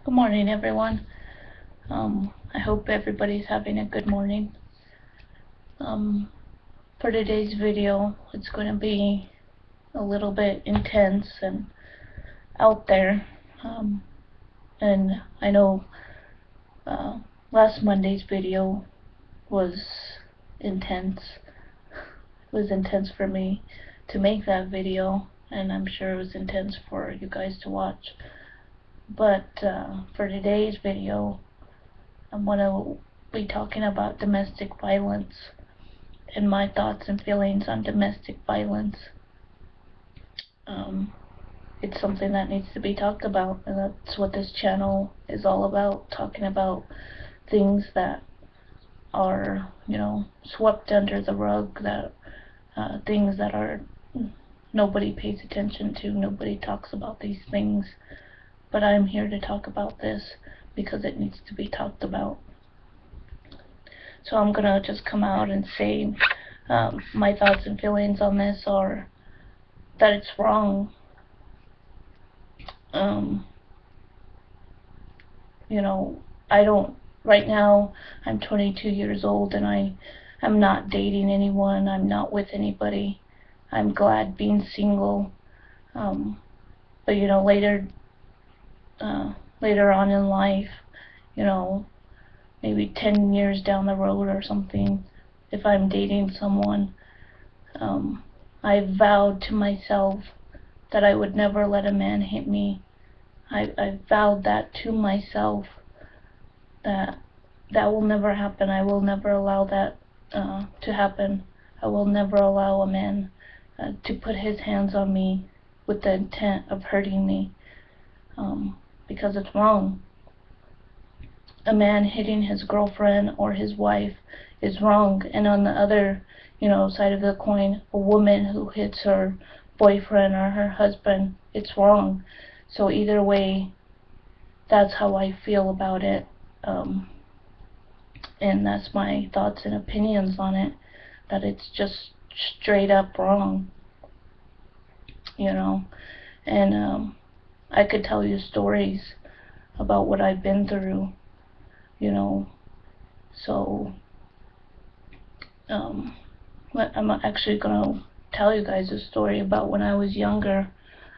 Good morning, everyone. I hope everybody's having a good morning. For today's video, it's going to be a little bit intense and out there. And I know last Monday's video was intense. It was intense for me to make that video, and I'm sure it was intense for you guys to watch. But for today's video, I'm going to be talking about domestic violence and my thoughts and feelings on domestic violence. It's something that needs to be talked about, and that's what this channel is all about, talking about things that are, swept under the rug, that things that are nobody pays attention to, nobody talks about these things, but I'm here to talk about this because it needs to be talked about. So I'm gonna just come out and say my thoughts and feelings on this are that it's wrong. I don't, right now, I'm 22 years old and I'm not dating anyone, I'm not with anybody. I'm glad being single. But later on in life, maybe 10 years down the road or something, if I'm dating someone, I vowed to myself that I would never let a man hit me. I vowed that to myself, that will never happen. I will never allow that to happen. I will never allow a man to put his hands on me with the intent of hurting me, because it's wrong. A man hitting his girlfriend or his wife is wrong, and on the other side of the coin, a woman who hits her boyfriend or her husband, it's wrong. So either way, that's how I feel about it, and that's my thoughts and opinions on it, that it's just straight up wrong, and I could tell you stories about what I've been through, so I'm actually gonna tell you guys a story about when I was younger.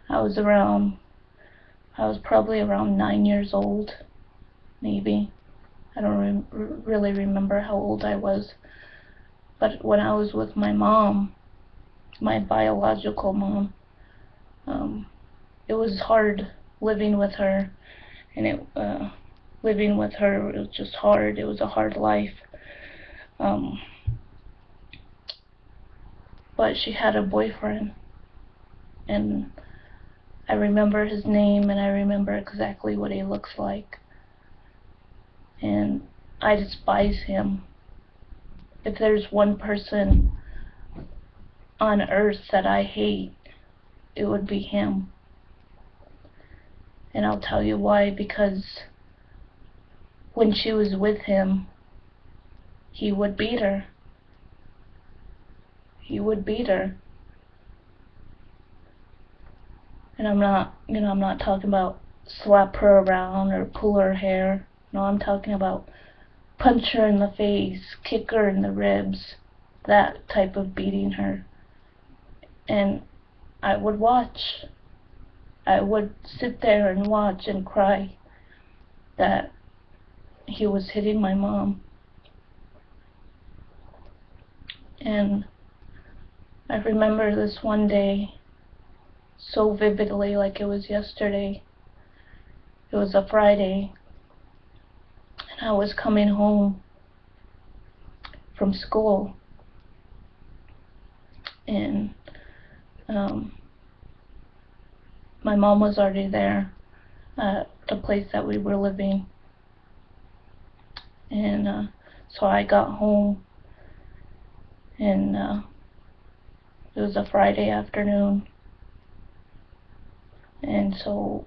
I was probably around 9 years old, maybe. I don't really remember how old I was. But when I was with my mom, my biological mom, it was hard living with her, and living with her, it was just hard. It was a hard life. But she had a boyfriend, and I remember his name, and I remember exactly what he looks like. And I despise him. If there's one person on earth that I hate, it would be him. And I'll tell you why. Because when she was with him, he would beat her. He would beat her. And I'm not talking about slap her around or pull her hair. No, I'm talking about punch her in the face, kick her in the ribs, that type of beating her. And I would watch. I would sit there and watch and cry that he was hitting my mom. And I remember this one day so vividly, like it was yesterday. It was a Friday, and I was coming home from school, and my mom was already there at the place that we were living. And so I got home, and it was a Friday afternoon, and so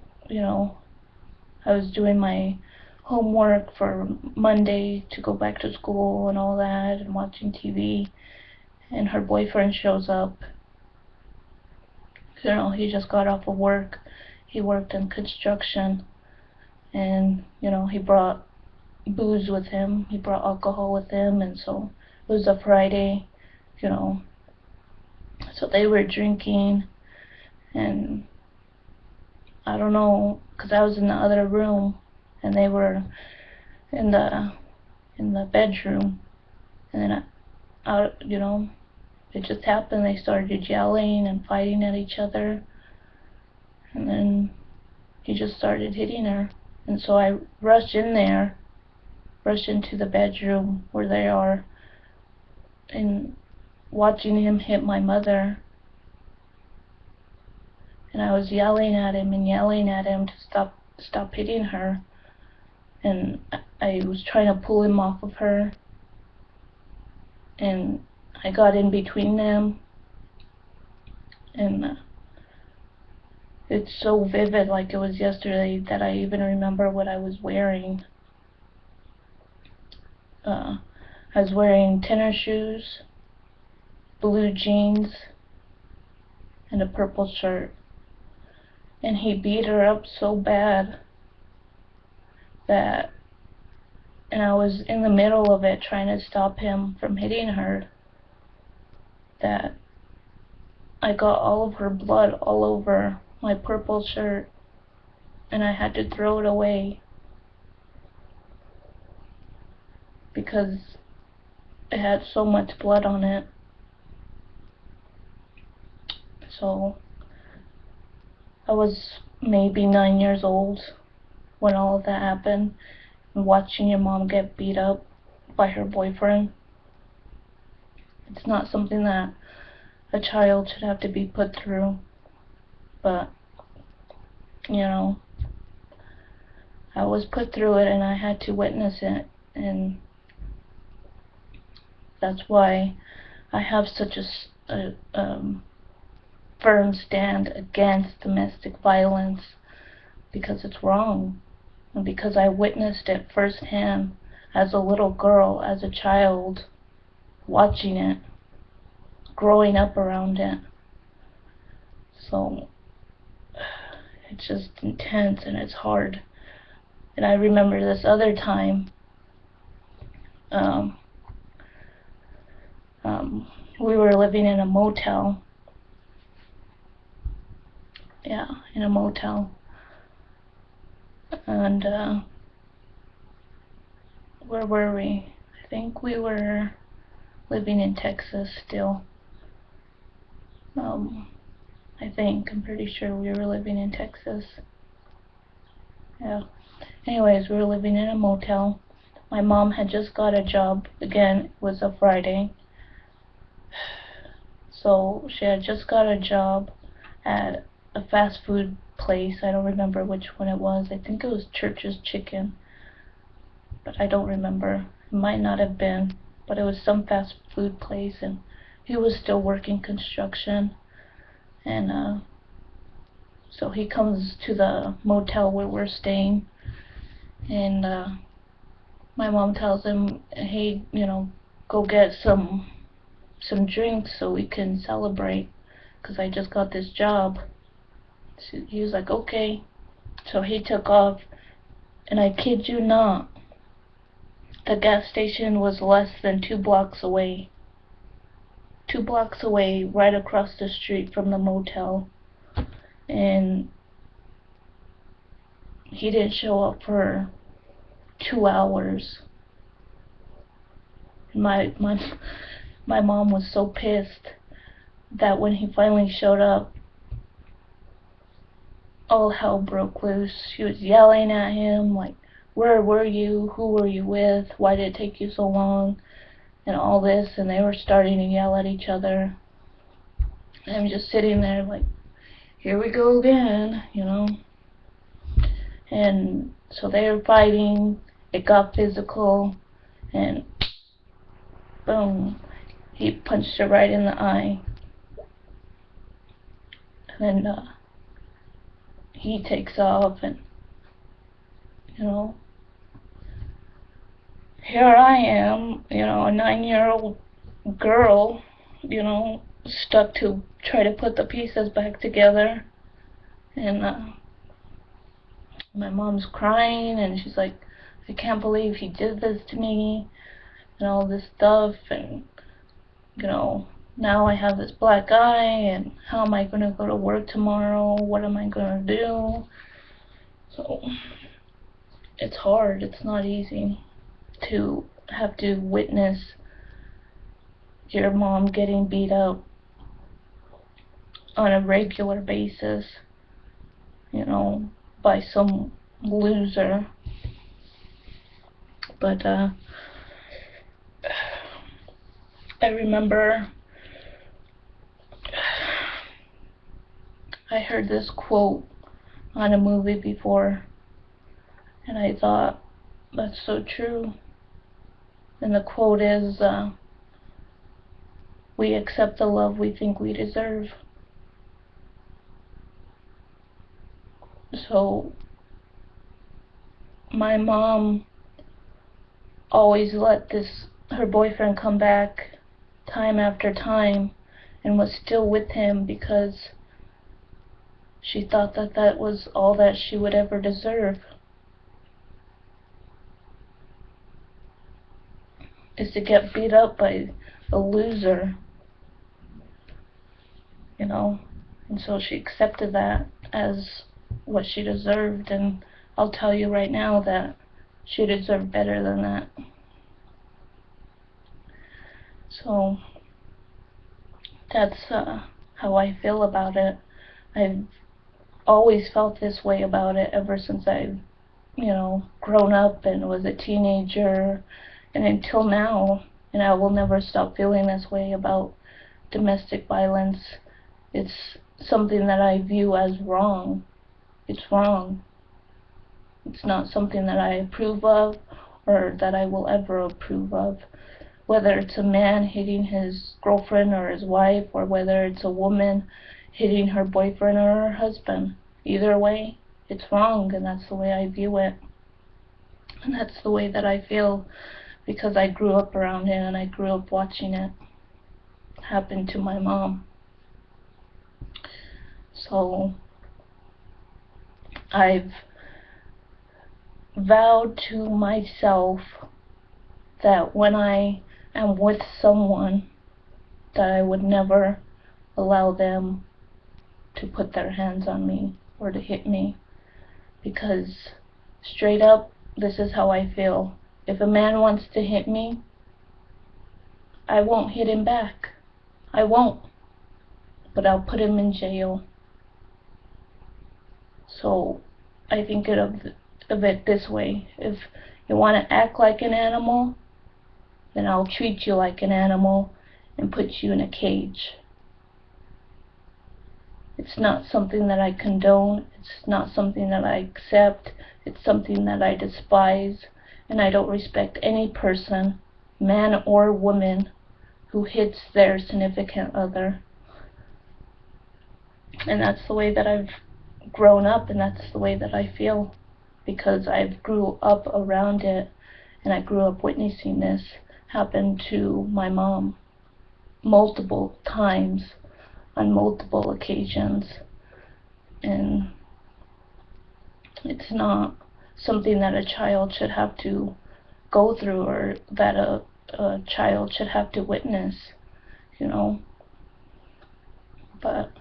I was doing my homework for Monday to go back to school and all that, and watching TV, and her boyfriend shows up. He just got off of work. He worked in construction, And, he brought booze with him. He brought alcohol with him, and so it was a Friday, you know. So they were drinking, and I don't know, because I was in the other room, and they were in the bedroom, and then it just happened. They started yelling and fighting at each other, and then he just started hitting her. And so I rushed into the bedroom where they are, and watching him hit my mother. And I was yelling at him to stop hitting her. And I was trying to pull him off of her, and I got in between them, and it's so vivid, like it was yesterday, that I even remember what I was wearing. I was wearing tennis shoes, blue jeans, and a purple shirt. And he beat her up so bad and I was in the middle of it trying to stop him from hitting her, that I got all of her blood all over my purple shirt, and I had to throw it away because it had so much blood on it. So I was maybe 9 years old when all of that happened, and watching your mom get beat up by her boyfriend. It's not something that a child should have to be put through, but I was put through it, and I had to witness it, and that's why I have such a firm stand against domestic violence, because it's wrong, and because I witnessed it firsthand as a little girl, as a child, watching it, growing up around it. So it's just intense, and it's hard. And I remember this other time, we were living in a motel. Yeah, in a motel. And where were we? I think we were living in Texas still. I'm pretty sure we were living in Texas. Yeah. Anyways, we were living in a motel. My mom had just got a job. Again, it was a Friday. So she had just got a job at a fast food place. I don't remember which one it was. I think it was Church's Chicken, but I don't remember. It might not have been, but it was some fast food place, and he was still working construction. And so he comes to the motel where we're staying, and my mom tells him, hey, go get some drinks so we can celebrate, because I just got this job. So he was like, okay. So he took off, and I kid you not, the gas station was less than 2 blocks away. 2 blocks away, right across the street from the motel. And he didn't show up for 2 hours. My mom was so pissed that when he finally showed up, all hell broke loose. She was yelling at him, like, where were you? Who were you with? Why did it take you so long? And all this, and they were starting to yell at each other. And I'm just sitting there like, here we go again, And so they were fighting, it got physical, and boom, he punched her right in the eye. And he takes off, and here I am, a 9-year-old girl, stuck to try to put the pieces back together. And My mom's crying, and she's like, I can't believe he did this to me, and all this stuff, and, you know, now I have this black eye, and how am I going to go to work tomorrow? What am I going to do? So, it's hard. It's not easy to have to witness your mom getting beat up on a regular basis, you know, by some loser. But I remember I heard this quote on a movie before, and I thought, that's so true. And the quote is, we accept the love we think we deserve. So my mom always let her boyfriend come back time after time and was still with him because she thought that that was all that she would ever deserve, is to get beat up by a loser, you know. And so she accepted that as what she deserved, and I'll tell you right now that she deserved better than that. So that's how I feel about it. I've always felt this way about it ever since I've, you know, grown up and was a teenager, and until now. And I will never stop feeling this way about domestic violence. It's something that I view as wrong. It's wrong. It's not something that I approve of or that I will ever approve of. Whether it's a man hitting his girlfriend or his wife, or whether it's a woman hitting her boyfriend or her husband. Either way, it's wrong, and that's the way I view it. And that's the way that I feel because I grew up around it and I grew up watching it happen to my mom. So I've vowed to myself that when I am with someone, that I would never allow them to put their hands on me or to hit me, because straight up, this is how I feel. If a man wants to hit me, I won't hit him back. I won't. But I'll put him in jail. So I think of it this way. If you want to act like an animal, then I'll treat you like an animal and put you in a cage. It's not something that I condone. It's not something that I accept. It's something that I despise. And I don't respect any person, man or woman, who hits their significant other. And that's the way that I've grown up, and that's the way that I feel, because I grew up around it, and I grew up witnessing this happen to my mom multiple times on multiple occasions. And it's not something that a child should have to go through, or that a child should have to witness, you know. But,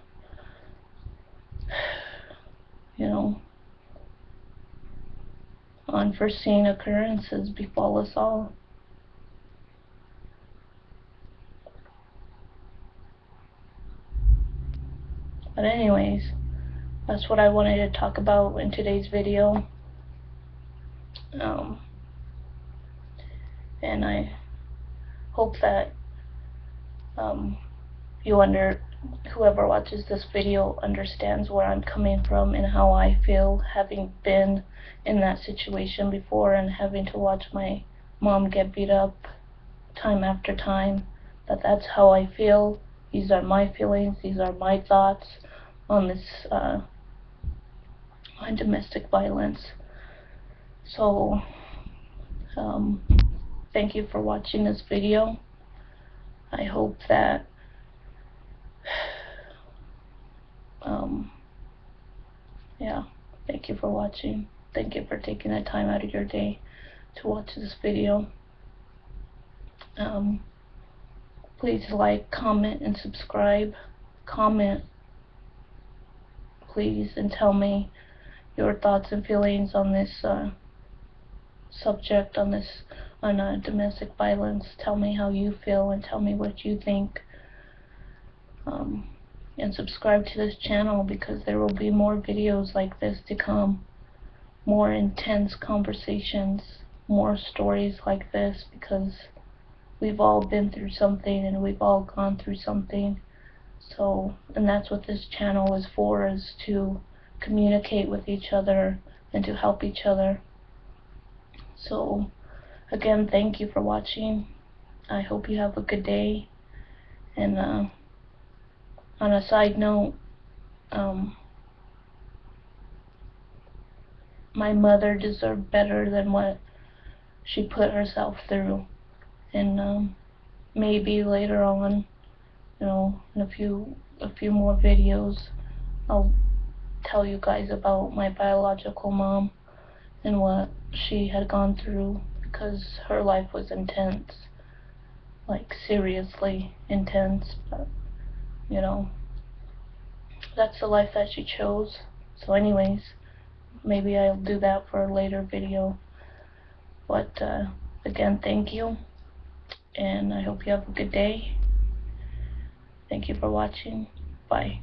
you know, unforeseen occurrences befall us all. But anyways, that's what I wanted to talk about in today's video. And I hope that whoever watches this video understands where I'm coming from and how I feel, having been in that situation before and having to watch my mom get beat up time after time. That's how I feel. These are my feelings. These are my thoughts on this, on domestic violence. So, thank you for watching this video. I hope that yeah, thank you for watching. thank you for taking the time out of your day to watch this video. Please like, comment, and subscribe. Comment, please, and tell me your thoughts and feelings on this subject, on domestic violence. Tell me how you feel and tell me what you think. And subscribe to this channel, because there will be more videos like this to come. More intense conversations, more stories like this, because we've all been through something and we've all gone through something. So, and that's what this channel is for, is to communicate with each other and to help each other. So, again, thank you for watching. I hope you have a good day. And on a side note, my mother deserved better than what she put herself through. And maybe later on, in a few more videos, I'll tell you guys about my biological mom and what she had gone through, because her life was intense, like seriously intense. But that's the life that she chose. So anyways, maybe I'll do that for a later video. But again, thank you, and I hope you have a good day. Thank you for watching. Bye.